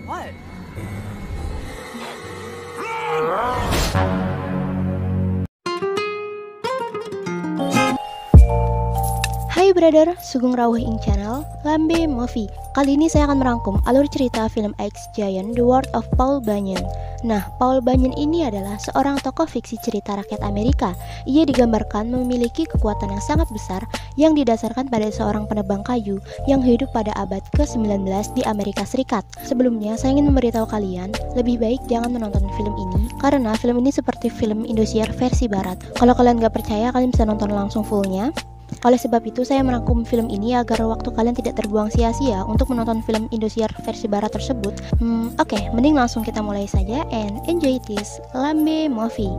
What? Hai brother, Sugeng Rawuh ing channel Lambe Movie. Kali ini saya akan merangkum alur cerita film X Giant The World of Paul Bunyan. Nah, Paul Bunyan ini adalah seorang tokoh fiksi cerita rakyat Amerika. Ia digambarkan memiliki kekuatan yang sangat besar yang didasarkan pada seorang penebang kayu yang hidup pada abad ke-19 di Amerika Serikat. Sebelumnya, saya ingin memberitahu kalian, lebih baik jangan menonton film ini karena film ini seperti film Indosiar versi barat. Kalau kalian gak percaya, kalian bisa nonton langsung fullnya. Oleh sebab itu, saya merangkum film ini agar waktu kalian tidak terbuang sia-sia untuk menonton film Indosiar versi barat tersebut. Oke, mending langsung kita mulai saja and enjoy this Lambe Movie.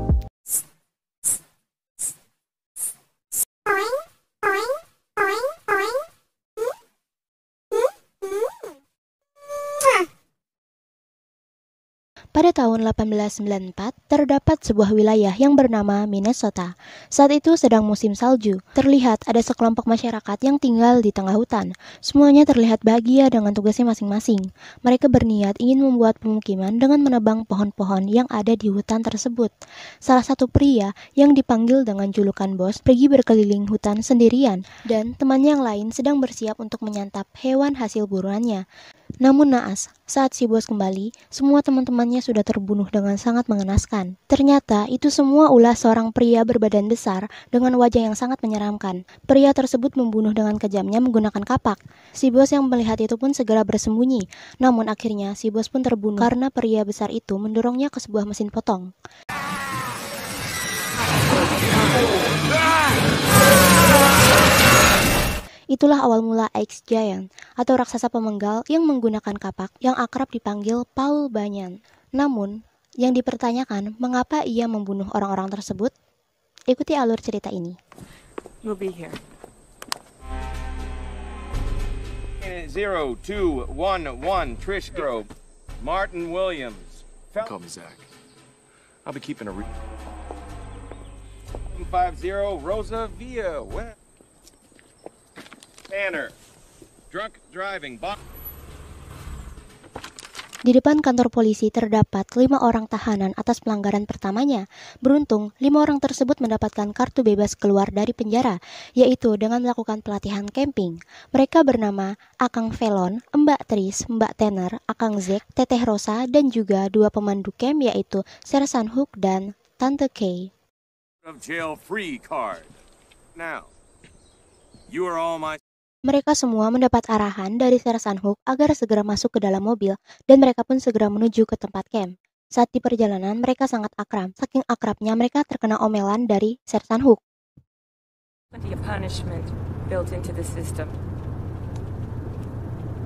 Pada tahun 1894, terdapat sebuah wilayah yang bernama Minnesota. Saat itu sedang musim salju. Terlihat ada sekelompok masyarakat yang tinggal di tengah hutan. Semuanya terlihat bahagia dengan tugasnya masing-masing. Mereka berniat ingin membuat pemukiman dengan menebang pohon-pohon yang ada di hutan tersebut. Salah satu pria yang dipanggil dengan julukan Bos pergi berkeliling hutan sendirian, dan temannya yang lain sedang bersiap untuk menyantap hewan hasil buruannya. Namun naas, saat si bos kembali, semua teman-temannya sudah terbunuh dengan sangat mengenaskan. Ternyata itu semua ulah seorang pria berbadan besar dengan wajah yang sangat menyeramkan. Pria tersebut membunuh dengan kejamnya menggunakan kapak. Si bos yang melihat itu pun segera bersembunyi. Namun akhirnya si bos pun terbunuh karena pria besar itu mendorongnya ke sebuah mesin potong. Itulah awal mula X Giant, atau raksasa pemenggal yang menggunakan kapak yang akrab dipanggil Paul Bunyan. Namun, yang dipertanyakan mengapa ia membunuh orang-orang tersebut? Ikuti alur cerita ini. We'll be here. 0211 Trish Grove, Martin Williams. Call me Zach. I'll be keeping a 50 Rosa Via. Tanner. Drunk driving. Di depan kantor polisi terdapat 5 orang tahanan atas pelanggaran pertamanya. Beruntung, 5 orang tersebut mendapatkan kartu bebas keluar dari penjara, yaitu dengan melakukan pelatihan camping. Mereka bernama Akang Felon, Mbak Tris, Mbak Tanner, Akang Zack, Teteh Rosa, dan juga 2 pemandu camp yaitu Sersan Hook dan Tante Kay. Of jail free card. Now, you are all my. Mereka semua mendapat arahan dari Sersan Hook agar segera masuk ke dalam mobil, dan mereka pun segera menuju ke tempat camp. Saat di perjalanan, mereka sangat akrab. Saking akrabnya, mereka terkena omelan dari Sersan Hook. Plenty of punishment built into the system.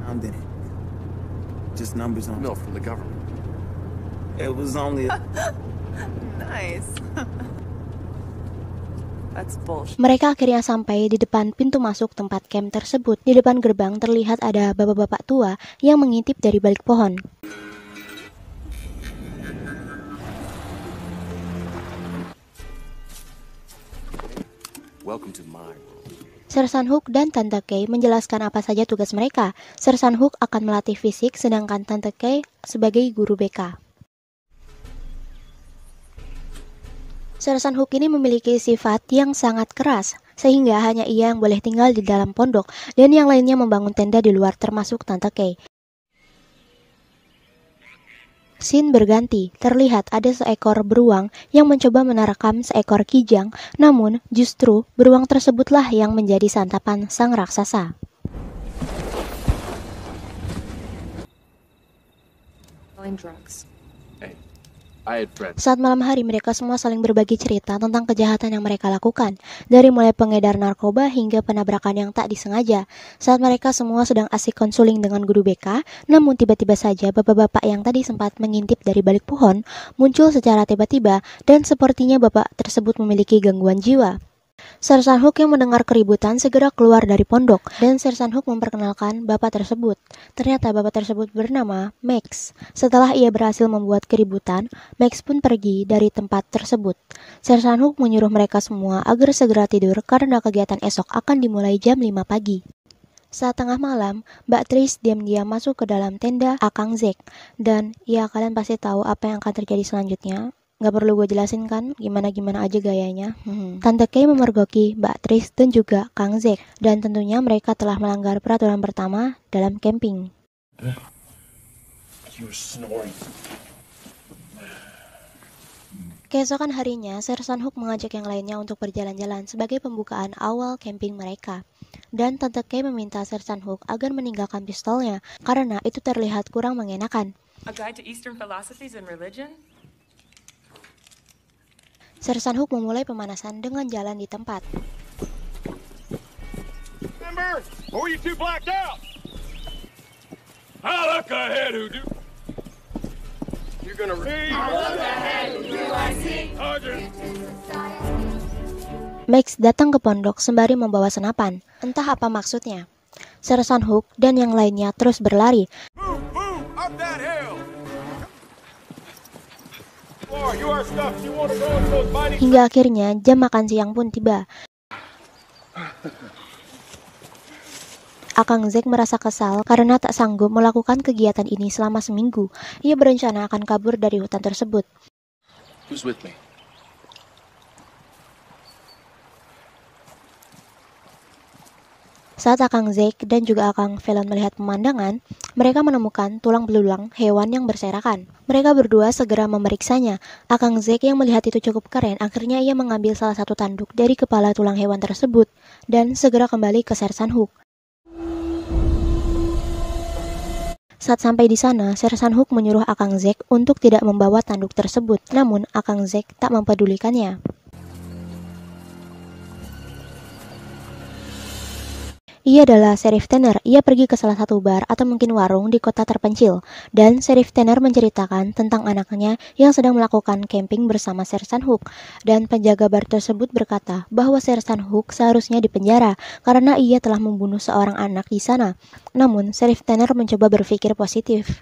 I'm in it. Just numbers on mill from the government. It was only Nice. That's bullshit. Mereka akhirnya sampai di depan pintu masuk tempat camp tersebut. Di depan gerbang terlihat ada bapak-bapak tua yang mengintip dari balik pohon. Welcome to my world. Sersan Hook dan Tante Kay menjelaskan apa saja tugas mereka. Sersan Hook akan melatih fisik, sedangkan Tante Kay sebagai guru BK. Sersan Hook ini memiliki sifat yang sangat keras, sehingga hanya ia yang boleh tinggal di dalam pondok, dan yang lainnya membangun tenda di luar termasuk Tante Kay. Scene berganti, terlihat ada seekor beruang yang mencoba menerkam seekor kijang, namun justru beruang tersebutlah yang menjadi santapan sang raksasa. Selling drugs. Hey, I had friends. Saat malam hari, mereka semua saling berbagi cerita tentang kejahatan yang mereka lakukan, dari mulai pengedar narkoba hingga penabrakan yang tak disengaja. Saat mereka semua sedang asik konsuling dengan guru BK, namun tiba-tiba saja bapak-bapak yang tadi sempat mengintip dari balik pohon muncul secara tiba-tiba, dan sepertinya bapak tersebut memiliki gangguan jiwa. Sersan Hook yang mendengar keributan segera keluar dari pondok, dan Sersan Hook memperkenalkan bapak tersebut. Ternyata bapak tersebut bernama Max. Setelah ia berhasil membuat keributan, Max pun pergi dari tempat tersebut. Sersan Hook menyuruh mereka semua agar segera tidur karena kegiatan esok akan dimulai jam 5 pagi. Saat tengah malam, Mbak Tris diam-diam masuk ke dalam tenda Akang Zack. Dan ya kalian pasti tahu apa yang akan terjadi selanjutnya. Gak perlu gue jelasin kan, gimana-gimana aja gayanya. Tante Kay memergoki Mbak Tris dan juga Kang Zack. Dan tentunya mereka telah melanggar peraturan pertama dalam camping. You're snoring. Keesokan harinya, Sersan Hook mengajak yang lainnya untuk berjalan-jalan sebagai pembukaan awal camping mereka. Dan Tante Kay meminta Sersan Hook agar meninggalkan pistolnya karena itu terlihat kurang mengenakan. A guide to Eastern philosophies and religion? Sersan Hook memulai pemanasan dengan jalan di tempat. Remember? Or you too blacked out? I look ahead who do. You're gonna read. I look ahead who do I see. Max datang ke pondok sembari membawa senapan. Entah apa maksudnya. Sersan Hook dan yang lainnya terus berlari. Move, move, up that hill. You are stuck. You want to go into those mighty... Hingga akhirnya jam makan siang pun tiba. Akang Zack merasa kesal karena tak sanggup melakukan kegiatan ini selama seminggu. Ia berencana akan kabur dari hutan tersebut. Who's with me? Saat Akang Zack dan juga Akang Felon melihat pemandangan, mereka menemukan tulang belulang hewan yang berserakan. Mereka berdua segera memeriksanya. Akang Zack yang melihat itu cukup keren, akhirnya ia mengambil salah satu tanduk dari kepala tulang hewan tersebut dan segera kembali ke Sersan Hook. Saat sampai di sana, Sersan Hook menyuruh Akang Zack untuk tidak membawa tanduk tersebut. Namun, Akang Zack tak mempedulikannya. Ia adalah Sheriff Tanner. Ia pergi ke salah satu bar atau mungkin warung di kota terpencil. Dan Sheriff Tanner menceritakan tentang anaknya yang sedang melakukan camping bersama Sersan Hook. Dan penjaga bar tersebut berkata bahwa Sersan Hook seharusnya dipenjara karena ia telah membunuh seorang anak di sana. Namun, Sheriff Tanner mencoba berpikir positif.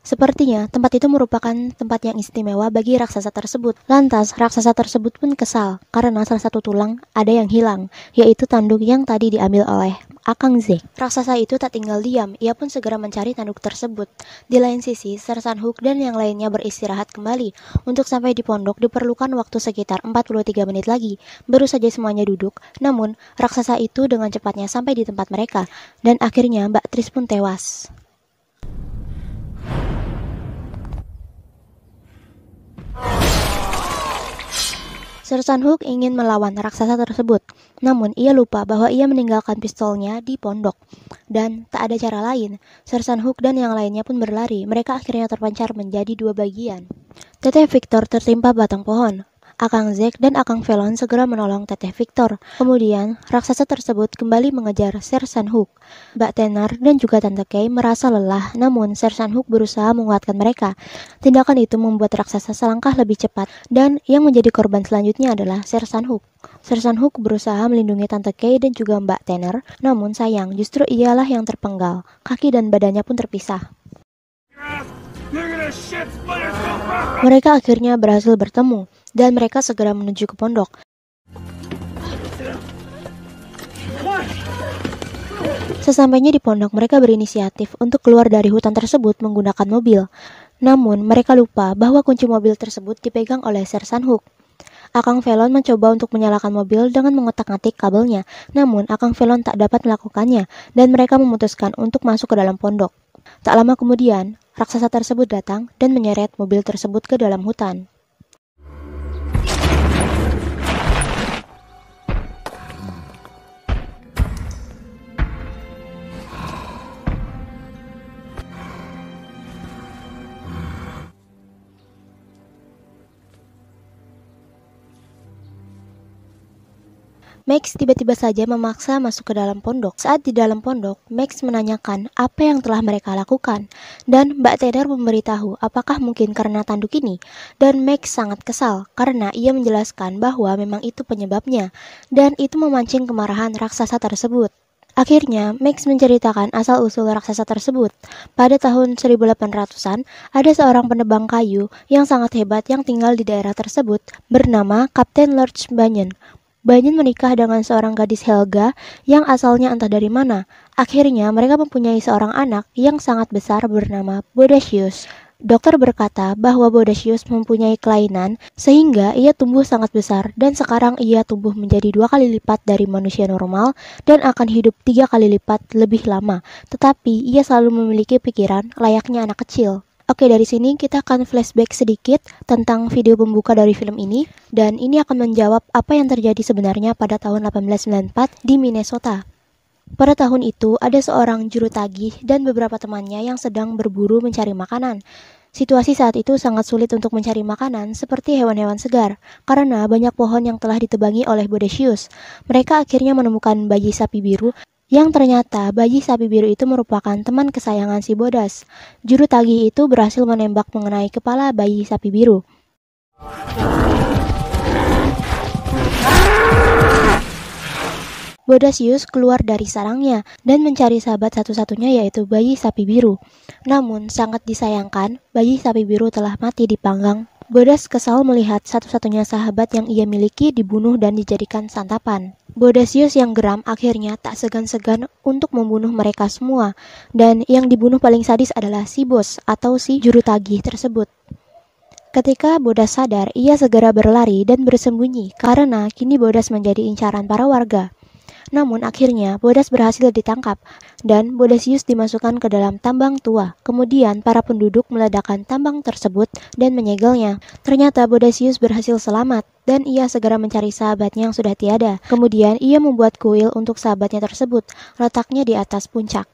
Sepertinya tempat itu merupakan tempat yang istimewa bagi raksasa tersebut. Lantas, raksasa tersebut pun kesal karena salah satu tulang ada yang hilang, yaitu tanduk yang tadi diambil oleh Akang Zack. Raksasa itu tak tinggal diam, ia pun segera mencari tanduk tersebut. Di lain sisi, Sersan Hook dan yang lainnya beristirahat kembali. Untuk sampai di pondok diperlukan waktu sekitar 43 menit lagi. Baru saja semuanya duduk, namun raksasa itu dengan cepatnya sampai di tempat mereka. Dan akhirnya Mbak Tris pun tewas. Sersan Hook ingin melawan raksasa tersebut, namun ia lupa bahwa ia meninggalkan pistolnya di pondok. Dan tak ada cara lain, Sersan Hook dan yang lainnya pun berlari. Mereka akhirnya terpencar menjadi dua bagian. Teteh Victor tertimpa batang pohon. Akang Zack dan Akang Felon segera menolong Teteh Victor. Kemudian, raksasa tersebut kembali mengejar Sersan Hook. Mbak Tanner dan juga Tante Kay merasa lelah, namun Sersan Hook berusaha menguatkan mereka. Tindakan itu membuat raksasa selangkah lebih cepat, dan yang menjadi korban selanjutnya adalah Sersan Hook. Sersan Hook berusaha melindungi Tante Kay dan juga Mbak Tanner, namun sayang, justru ialah yang terpenggal. Kaki dan badannya pun terpisah. Mereka akhirnya berhasil bertemu, dan mereka segera menuju ke pondok. Sesampainya di pondok, mereka berinisiatif untuk keluar dari hutan tersebut menggunakan mobil. Namun, mereka lupa bahwa kunci mobil tersebut dipegang oleh Sersan Hook. Akang Felon mencoba untuk menyalakan mobil dengan mengotak-atik kabelnya, namun Akang Felon tak dapat melakukannya, dan mereka memutuskan untuk masuk ke dalam pondok. Tak lama kemudian, raksasa tersebut datang dan menyeret mobil tersebut ke dalam hutan. Max tiba-tiba saja memaksa masuk ke dalam pondok. Saat di dalam pondok, Max menanyakan apa yang telah mereka lakukan. Dan Mbak Tanner memberitahu apakah mungkin karena tanduk ini. Dan Max sangat kesal karena ia menjelaskan bahwa memang itu penyebabnya. Dan itu memancing kemarahan raksasa tersebut. Akhirnya, Max menceritakan asal-usul raksasa tersebut. Pada tahun 1800-an, ada seorang penebang kayu yang sangat hebat yang tinggal di daerah tersebut bernama Kapten Lord Banyan. Banyan menikah dengan seorang gadis Helga yang asalnya entah dari mana. Akhirnya mereka mempunyai seorang anak yang sangat besar bernama Bodacius. Dokter berkata bahwa Bodacius mempunyai kelainan sehingga ia tumbuh sangat besar dan sekarang ia tumbuh menjadi 2 kali lipat dari manusia normal dan akan hidup 3 kali lipat lebih lama. Tetapi ia selalu memiliki pikiran layaknya anak kecil. Oke, dari sini kita akan flashback sedikit tentang video pembuka dari film ini, dan ini akan menjawab apa yang terjadi sebenarnya pada tahun 1894 di Minnesota. Pada tahun itu, ada seorang juru tagih dan beberapa temannya yang sedang berburu mencari makanan. Situasi saat itu sangat sulit untuk mencari makanan seperti hewan-hewan segar, karena banyak pohon yang telah ditebangi oleh Bodacius. Mereka akhirnya menemukan bayi sapi biru, yang ternyata bayi sapi biru itu merupakan teman kesayangan si Bodas. Juru tagih itu berhasil menembak mengenai kepala bayi sapi biru. Bodacius keluar dari sarangnya dan mencari sahabat satu-satunya yaitu bayi sapi biru. Namun sangat disayangkan, bayi sapi biru telah mati dipanggang. Bodas kesal melihat satu-satunya sahabat yang ia miliki dibunuh dan dijadikan santapan. Bodacius yang geram akhirnya tak segan-segan untuk membunuh mereka semua, dan yang dibunuh paling sadis adalah si bos atau si juru tagih tersebut. Ketika Bodas sadar, ia segera berlari dan bersembunyi karena kini Bodas menjadi incaran para warga. Namun akhirnya Bodas berhasil ditangkap dan Bodacius dimasukkan ke dalam tambang tua. Kemudian para penduduk meledakkan tambang tersebut dan menyegelnya. Ternyata Bodacius berhasil selamat dan ia segera mencari sahabatnya yang sudah tiada. Kemudian ia membuat kuil untuk sahabatnya tersebut, letaknya di atas puncak.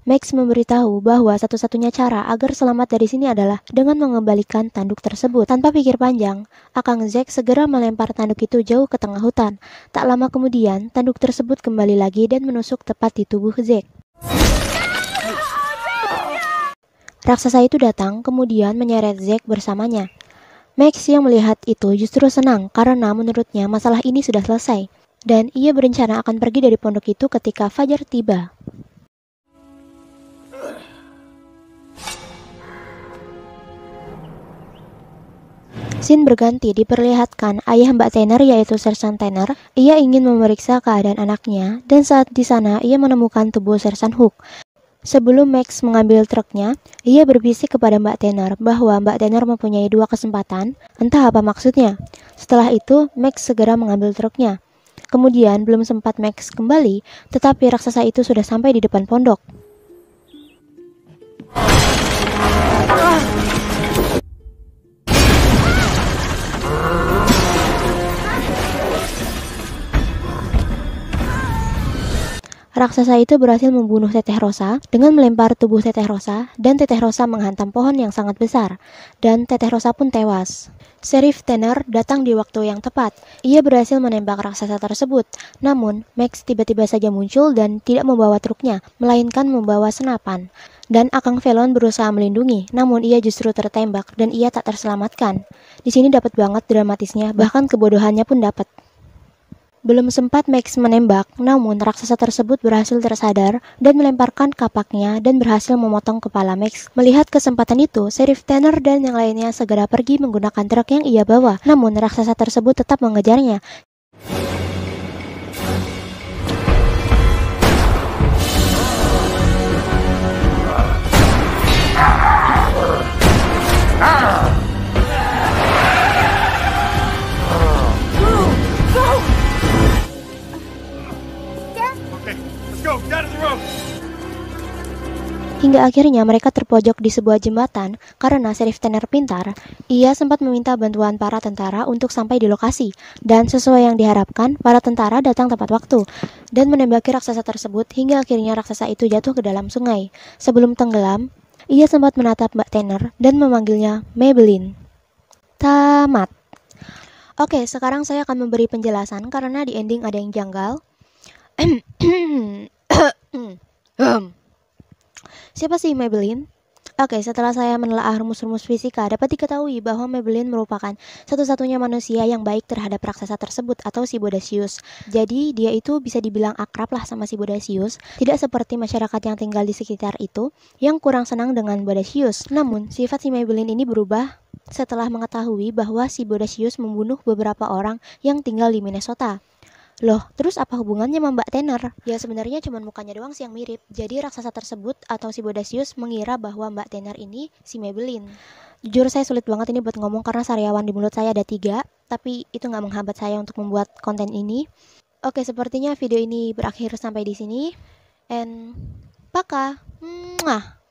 Max memberitahu bahwa satu-satunya cara agar selamat dari sini adalah dengan mengembalikan tanduk tersebut. Tanpa pikir panjang, Akang Zack segera melempar tanduk itu jauh ke tengah hutan. Tak lama kemudian, tanduk tersebut kembali lagi dan menusuk tepat di tubuh Zack. Raksasa itu datang, kemudian menyeret Zack bersamanya. Max yang melihat itu justru senang karena menurutnya masalah ini sudah selesai. Dan ia berencana akan pergi dari pondok itu ketika fajar tiba. Scene berganti diperlihatkan ayah Mbak Tanner yaitu Sersan Tanner. Ia ingin memeriksa keadaan anaknya dan saat di sana ia menemukan tubuh Sersan Hook. Sebelum Max mengambil truknya, ia berbisik kepada Mbak Tanner bahwa Mbak Tanner mempunyai 2 kesempatan, entah apa maksudnya. Setelah itu, Max segera mengambil truknya. Kemudian belum sempat Max kembali, tetapi raksasa itu sudah sampai di depan pondok. Raksasa itu berhasil membunuh Teteh Rosa dengan melempar tubuh Teteh Rosa dan Teteh Rosa menghantam pohon yang sangat besar dan Teteh Rosa pun tewas. Sheriff Tanner datang di waktu yang tepat. Ia berhasil menembak raksasa tersebut. Namun, Max tiba-tiba saja muncul dan tidak membawa truknya, melainkan membawa senapan. Dan Akang Velon berusaha melindungi, namun ia justru tertembak dan ia tak terselamatkan. Di sini dapat banget dramatisnya, bahkan kebodohannya pun dapat. Belum sempat Max menembak, namun raksasa tersebut berhasil tersadar dan melemparkan kapaknya dan berhasil memotong kepala Max. Melihat kesempatan itu, Sheriff Tanner dan yang lainnya segera pergi menggunakan truk yang ia bawa. Namun raksasa tersebut tetap mengejarnya. Hingga akhirnya mereka terpojok di sebuah jembatan karena Sheriff Tanner pintar. Ia sempat meminta bantuan para tentara untuk sampai di lokasi. Dan sesuai yang diharapkan, para tentara datang tepat waktu dan menembaki raksasa tersebut hingga akhirnya raksasa itu jatuh ke dalam sungai. Sebelum tenggelam, ia sempat menatap Mbak Tanner dan memanggilnya Maybelline. Tamat. Oke, sekarang saya akan memberi penjelasan karena di ending ada yang janggal. Siapa sih Maybelline? Oke, setelah saya menelaah rumus-rumus fisika, dapat diketahui bahwa Maybelline merupakan satu-satunya manusia yang baik terhadap raksasa tersebut atau si Bodacius. Jadi, dia itu bisa dibilang akrab lah sama si Bodacius, tidak seperti masyarakat yang tinggal di sekitar itu, yang kurang senang dengan Bodacius. Namun, sifat si Maybelline ini berubah setelah mengetahui bahwa si Bodacius membunuh beberapa orang yang tinggal di Minnesota. Loh, terus apa hubungannya sama Mbak Tanner? Ya sebenarnya cuma mukanya doang sih yang mirip. Jadi raksasa tersebut atau si Bodasius mengira bahwa Mbak Tanner ini si Maybelline. Jujur saya sulit banget ini buat ngomong karena sariawan di mulut saya ada 3, tapi itu nggak menghambat saya untuk membuat konten ini. Oke, sepertinya video ini berakhir sampai di sini. And paka. Mwah.